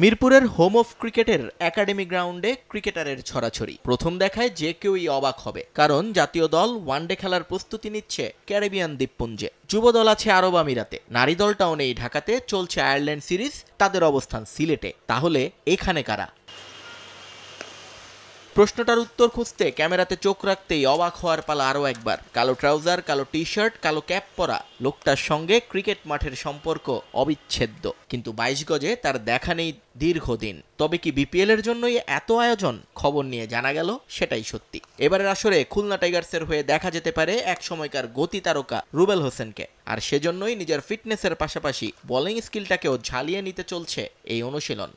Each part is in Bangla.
মিরপুরের হোম অফ ক্রিকেটের একাডেমি গ্রাউন্ডে ক্রিকেটারের ছড়াছড়ি। প্রথম দেখায় যে কেউই অবাক হবে, কারণ জাতীয় দল ওয়ানডে খেলার প্রস্তুতি নিচ্ছে ক্যারিবিয়ান দ্বীপপুঞ্জে। যুব দল আছে আরব আমিরাতে, নারী দলটাও নেই ঢাকাতে, চলছে আয়ারল্যান্ড সিরিজ, তাদের অবস্থান সিলেটে। তাহলে এখানে কারা? প্রশ্নটার উত্তর খুঁজতে ক্যামেরাতে চোখ রাখতেই অবাক হওয়ার পালা আরও একবার। কালো ট্রাউজার, কালো টি শার্ট, কালো ক্যাপ পরা লোকটার সঙ্গে ক্রিকেট মাঠের সম্পর্ক অবিচ্ছেদ্য, কিন্তু ২২ গজে তার দেখা নেই দীর্ঘদিন। তবে কি বিপিএল এর জন্যই এত আয়োজন? খবর নিয়ে জানা গেল সেটাই সত্যি। এবারের আসরে খুলনা টাইগার্সের হয়ে দেখা যেতে পারে এক সময়কার গতি তারকা রুবেল হোসেনকে, আর সেজন্যই নিজের ফিটনেসের পাশাপাশি বোলিং স্কিলটাকেও ঝালিয়ে নিতে চলছে এই অনুশীলন।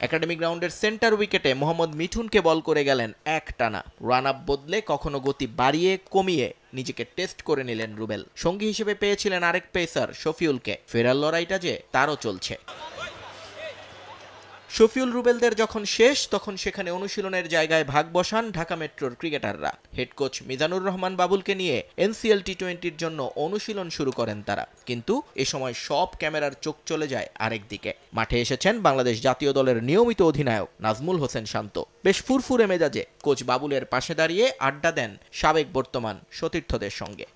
একাডেমি গ্রাউন্ডের সেন্টার উইকেটে মোহাম্মদ মিঠুনকে বল করে গেলেন একটানা। রান আপ বদলে কখনো গতি বাড়িয়ে কমিয়ে নিজেকে টেস্ট করে নিলেন রুবেল। সঙ্গী হিসেবে পেয়েছিলেন আরেক পেসার শফিউলকে। ফেরার লড়াইটা যে তারও চলছে। শফিউল রুবেলদের যখন শেষ, তখন সেখানে অনুশীলনের জায়গায় ভাগ বসান ঢাকা মেট্রোর ক্রিকেটাররা। হেড কোচ মিজানুর রহমান বাবুলকে নিয়ে এনসিএল টি-20-র জন্য অনুশীলন শুরু করেন তারা। কিন্তু এ সময় সব ক্যামেরার চোখ চলে যায় আরেক দিকে। মাঠে এসেছেন বাংলাদেশ জাতীয় দলের নিয়মিত অধিনায়ক নাজমুল হোসেন শান্ত। বেশ ফুরফুরে মেজাজে কোচ বাবুলের পাশে দাঁড়িয়ে আড্ডা দেন সাবেক বর্তমান সতীর্থদের সঙ্গে।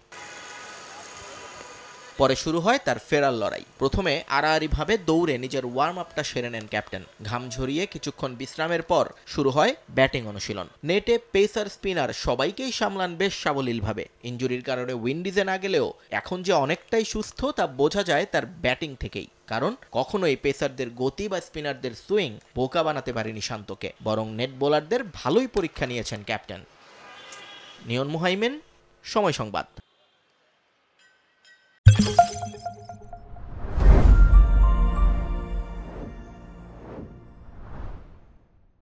পরে শুরু হয় তার ফেরার লড়াই। প্রথমে আড়াআড়িভাবে দৌড়ে নিজের ওয়ার্ম আপটা সেরে নেন ক্যাপ্টেন। ঘাম ঝরিয়ে কিছুক্ষণ বিশ্রামের পর শুরু হয় ব্যাটিং অনুশীলন। নেটে পেসার, স্পিনার সবাইকেই সামলান বেশ সাবলীলভাবে। ইনজুরির কারণে উইন্ডিজে না গেলেও এখন যে অনেকটাই সুস্থ তা বোঝা যায় তার ব্যাটিং থেকেই। কারণ কখনোই পেসারদের গতি বা স্পিনারদের সুইং বোকা বানাতে পারেনি শান্তকে, বরং নেট বোলারদের ভালোই পরীক্ষা নিয়েছেন ক্যাপ্টেন। নিয়ন মুহাইমেন, সময় সংবাদ।